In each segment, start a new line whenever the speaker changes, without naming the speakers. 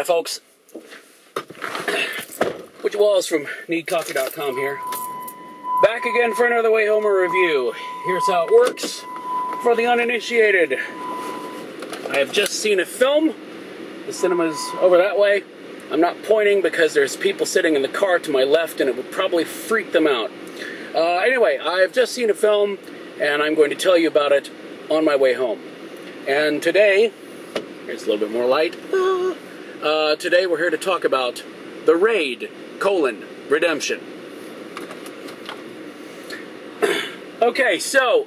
folks. Which Walls from needcoffee.com here. Back again for another Wayhomer review. Here's how it works for the uninitiated. I have just seen a film. The cinema's over that way. I'm not pointing because there's people sitting in the car to my left and it would probably freak them out. Anyway, I've just seen a film and I'm going to tell you about it on my way home. And today, here's a little bit more light. Today we're here to talk about The Raid, Redemption. Okay, so,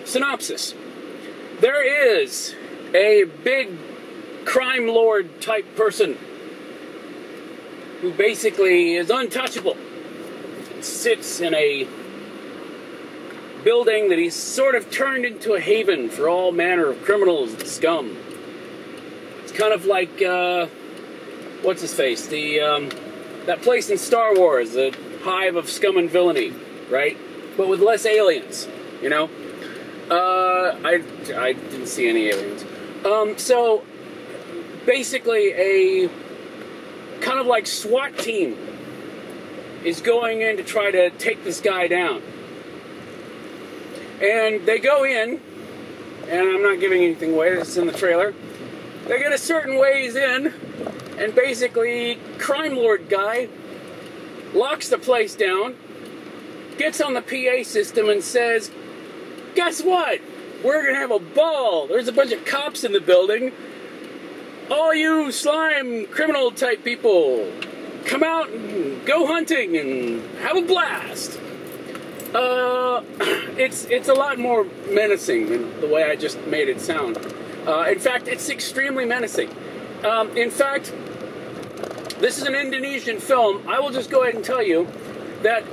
synopsis. There is a big crime lord type person who basically is untouchable. Sits in a building that he's sort of turned into a haven for all manner of criminals and scum. It's kind of like, what's his face? That place in Star Wars, the hive of scum and villainy, right? But with less aliens, you know? I didn't see any aliens. So, basically a kind of like SWAT team is going in to try to take this guy down. And they go in, and I'm not giving anything away, this is in the trailer. They get a certain ways in, and basically, crime lord guy locks the place down, gets on the PA system and says, guess what? We're going to have a ball. There's a bunch of cops in the building. All you slime criminal type people, come out and go hunting and have a blast. It's a lot more menacing than the way I just made it sound. In fact, it's extremely menacing. In fact, this is an Indonesian film. I will just go ahead and tell you that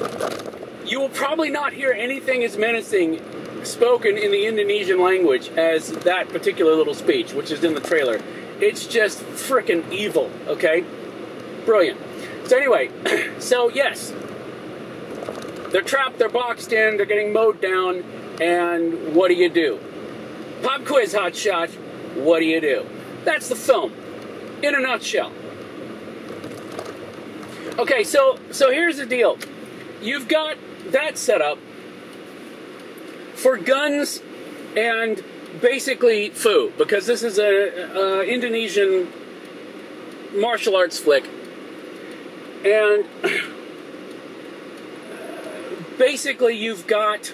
you will probably not hear anything as menacing spoken in the Indonesian language as that particular little speech, which is in the trailer. It's just frickin' evil, okay? Brilliant. So anyway, so yes, they're trapped, they're boxed in, they're getting mowed down, and what do? Pop quiz, hotshot, what do? That's the film, in a nutshell. Okay, so here's the deal. You've got that set up for guns and basically food, because this is a Indonesian martial arts flick, and basically you've got,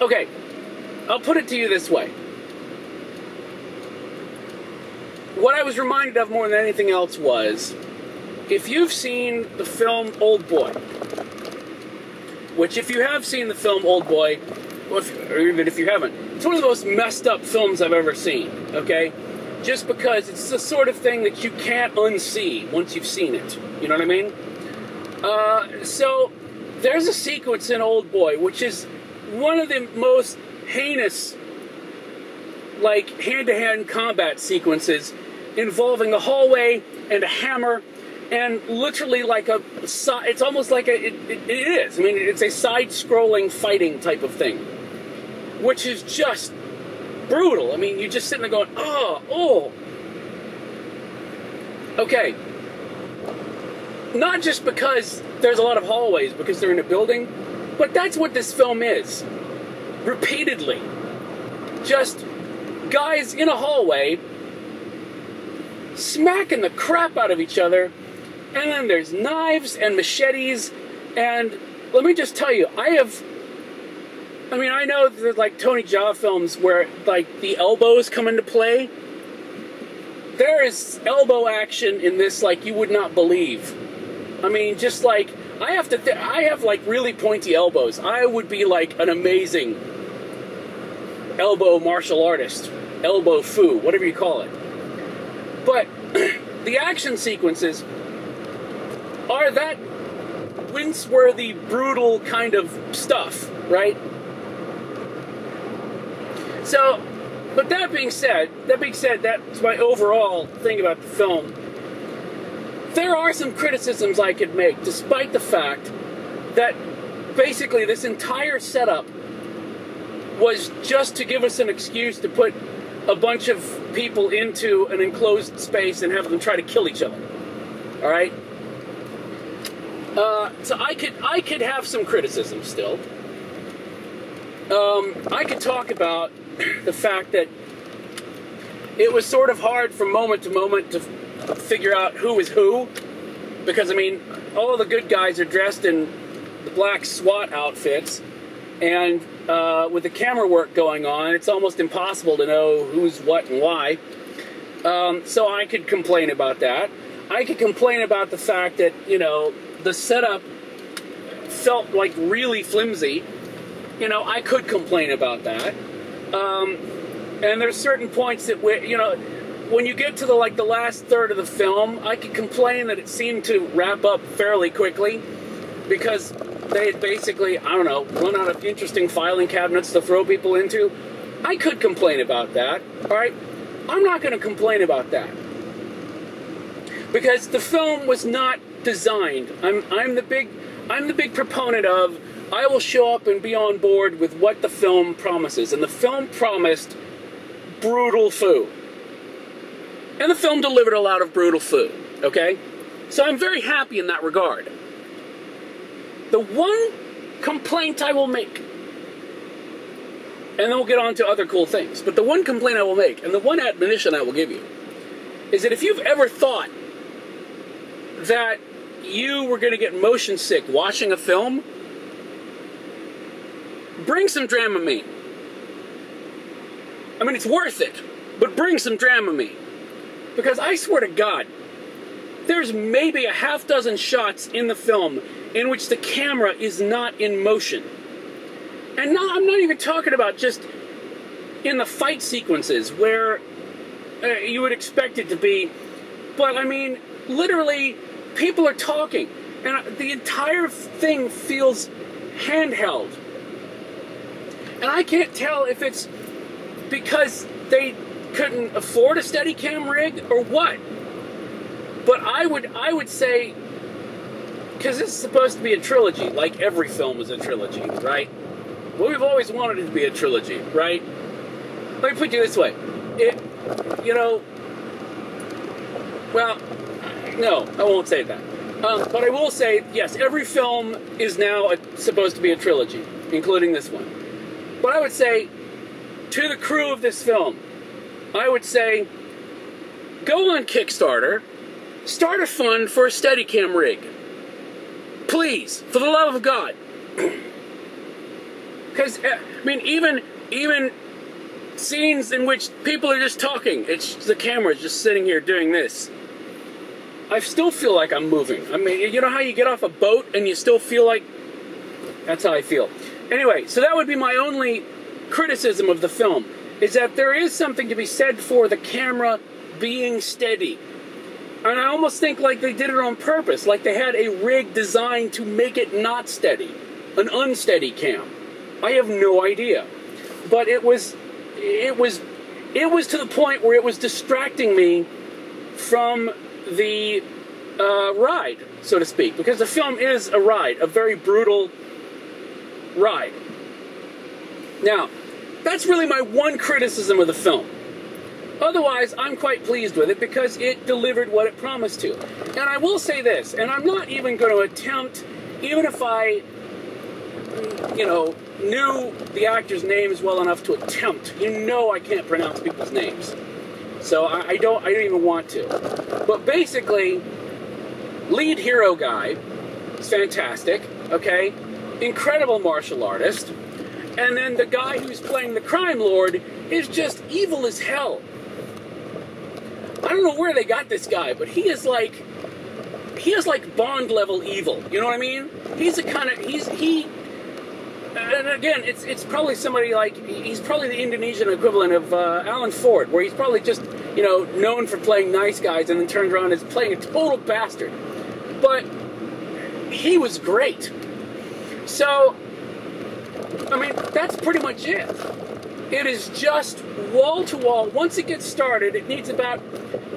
okay, I'll put it to you this way. What I was reminded of more than anything else was, if you've seen the film Old Boy, which if you have seen the film Old Boy, or even if you haven't, it's one of the most messed up films I've ever seen, okay? Just because it's the sort of thing that you can't unsee once you've seen it. You know what I mean? So, there's a sequence in Old Boy, which is one of the most heinous, like, hand-to-hand combat sequences involving a hallway and a hammer and literally like it's almost like it is. I mean, it's a side-scrolling fighting type of thing, which is just brutal. I mean, you're just sitting there going, oh. Okay. Not just because there's a lot of hallways, because they're in a building, but that's what this film is. Repeatedly. Just guys in a hallway smacking the crap out of each other, and then there's knives and machetes, and let me just tell you, I know there's like Tony Jaa films where like the elbows come into play. There is elbow action in this like you would not believe. I mean, just like, I have like really pointy elbows. I would be like an amazing elbow martial artist, elbow foo, whatever you call it. But the action sequences are that wince-worthy, brutal kind of stuff, right? So, but that being said, that's my overall thing about the film. There are some criticisms I could make, despite the fact that basically this entire setup was just to give us an excuse to put a bunch of people into an enclosed space and have them try to kill each other. All right. So I could have some criticism still. I could talk about the fact that it was sort of hard from moment to moment to figure out who is who, because I mean, all the good guys are dressed in the black SWAT outfits, and with the camera work going on, it's almost impossible to know who's what and why. So I could complain about that. I could complain about the fact that, you know, the setup felt like really flimsy. You know, I could complain about that. And there's certain points that, you know, when you get to the last third of the film, I could complain that it seemed to wrap up fairly quickly because they had basically, I don't know, run out of interesting filing cabinets to throw people into. I could complain about that, all right? I'm not going to complain about that because the film was not designed. I'm the big proponent of, I will show up and be on board with what the film promises, and the film promised brutal food. And the film delivered a lot of brutal food, okay? So I'm very happy in that regard. The one complaint I will make, and then we'll get on to other cool things, but the one complaint I will make, and the one admonition I will give you, is that if you've ever thought that you were going to get motion sick watching a film, bring some Dramamine. I mean, it's worth it, but bring some Dramamine. Because I swear to God, there's maybe a half dozen shots in the film in which the camera is not in motion. And no, I'm not even talking about just in the fight sequences where you would expect it to be, but I mean, literally, people are talking, and the entire thing feels handheld. And I can't tell if it's because they couldn't afford a Steadicam rig or what. But I would say, because this is supposed to be a trilogy, like every film is a trilogy, right? Well, we've always wanted it to be a trilogy, right? Let me put it this way. You know, well, no, I won't say that. But I will say, yes, every film is now supposed to be a trilogy, including this one. But I would say, to the crew of this film, I would say, go on Kickstarter, start a fund for a Steadicam rig. Please, for the love of God. Because, I mean, even scenes in which people are just talking, the camera's just sitting here doing this, I still feel like I'm moving. I mean, you know how you get off a boat and you still feel like... That's how I feel. Anyway, so that would be my only criticism of the film, is that there is something to be said for the camera being steady. And I almost think like they did it on purpose, like they had a rig designed to make it not steady, an unsteady cam. I have no idea. But it was to the point where it was distracting me from the ride, so to speak, because the film is a ride, a very brutal ride. Now, that's really my one criticism of the film. Otherwise, I'm quite pleased with it because it delivered what it promised to. And I will say this, and I'm not even going to attempt, even if I, you know, knew the actors' names well enough to attempt. You know I can't pronounce people's names. So I don't even want to. But basically, lead hero guy is fantastic, okay? Incredible martial artist. And then the guy who's playing the crime lord is just evil as hell. I don't know where they got this guy, but he is like Bond level evil. You know what I mean? He's a kind of and again, it's probably somebody like, he's probably the Indonesian equivalent of Alan Ford, where he's probably just, you know, known for playing nice guys and then turns around as playing a total bastard. But he was great. So, I mean, that's pretty much it. It is just wall to wall. Once it gets started, it needs about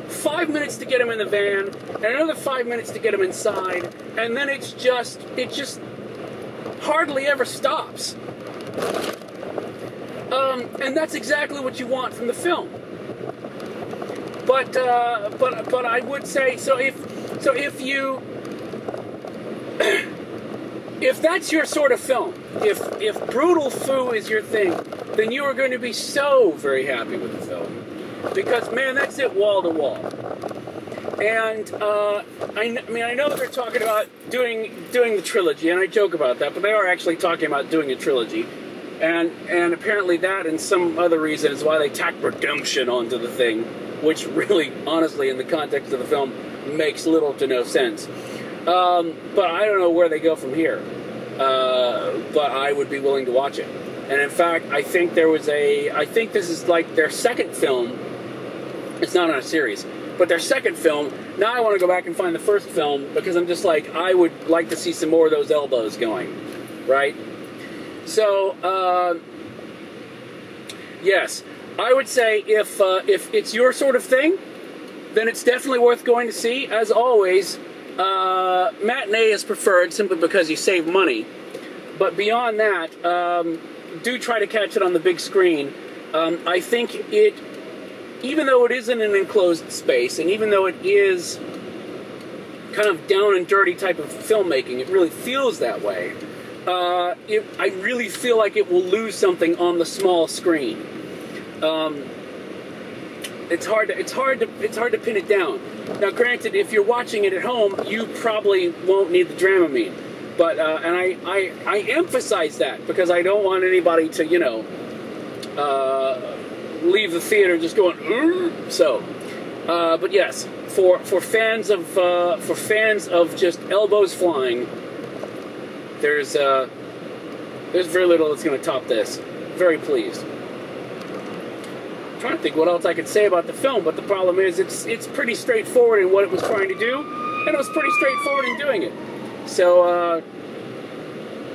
5 minutes to get him in the van, and another 5 minutes to get him inside, and then it just hardly ever stops. And that's exactly what you want from the film. But I would say, so if you if that's your sort of film, if brutal foo is your thing, then you are going to be so very happy with the film, because man, that's it wall to wall. And I know they're talking about doing the trilogy, and I joke about that, but they are actually talking about doing a trilogy, and apparently that and some other reason is why they tacked redemption onto the thing, which really, honestly, in the context of the film, makes little to no sense. But I don't know where they go from here. But I would be willing to watch it. And in fact, I think this is like their second film. It's not on a series, but their second film. Now I want to go back and find the first film, because I'm just like, I would like to see some more of those elbows going, right? So, yes, I would say if it's your sort of thing, then it's definitely worth going to see. As always, matinee is preferred simply because you save money. But beyond that, do try to catch it on the big screen. I think it, even though it is in an enclosed space, and even though it is kind of down and dirty type of filmmaking, it really feels that way. I really feel like it will lose something on the small screen. It's hard to pin it down. Now, granted, if you're watching it at home, you probably won't need the Dramamine. But and I emphasize that because I don't want anybody to, you know, leave the theater just going. So, but yes, for fans of just elbows flying, there's very little that's going to top this. Very pleased. I'm trying to think what else I could say about the film, but the problem is it's pretty straightforward in what it was trying to do, and it was pretty straightforward in doing it. So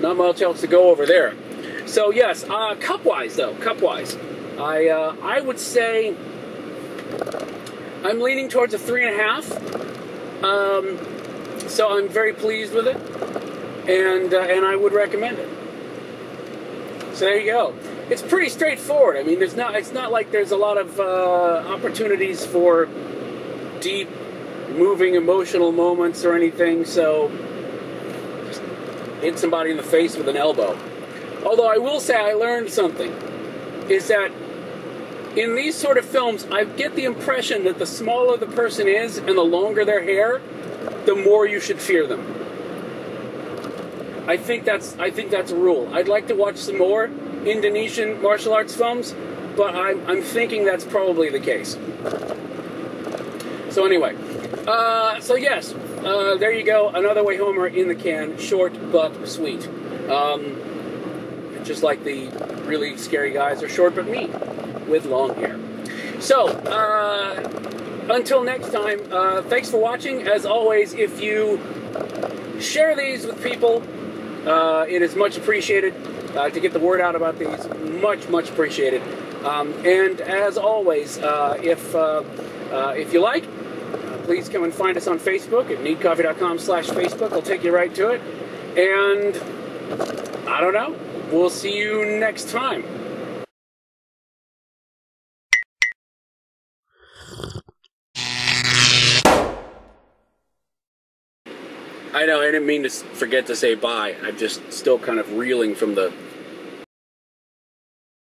not much else to go over there. So yes, cup-wise, I would say I'm leaning towards a 3.5. So I'm very pleased with it, and I would recommend it. So there you go. It's pretty straightforward. I mean, it's not like there's a lot of opportunities for deep, moving, emotional moments or anything. So just hit somebody in the face with an elbow. Although I will say I learned something, is that in these sort of films, I get the impression that the smaller the person is and the longer their hair, the more you should fear them. I think that's a rule. I'd like to watch some more Indonesian martial arts films, but I'm thinking that's probably the case. So anyway, so yes, there you go, another Wayhomer in the can, short but sweet. Just like the really scary guys are short but mean, with long hair. So, until next time, thanks for watching. As always, if you share these with people, it is much appreciated. To get the word out about these, much appreciated. And as always, if you like, please come and find us on Facebook at needcoffee.com/Facebook. I'll take you right to it. And I don't know. We'll see you next time. I know, I didn't mean to forget to say bye. I'm just still kind of reeling from the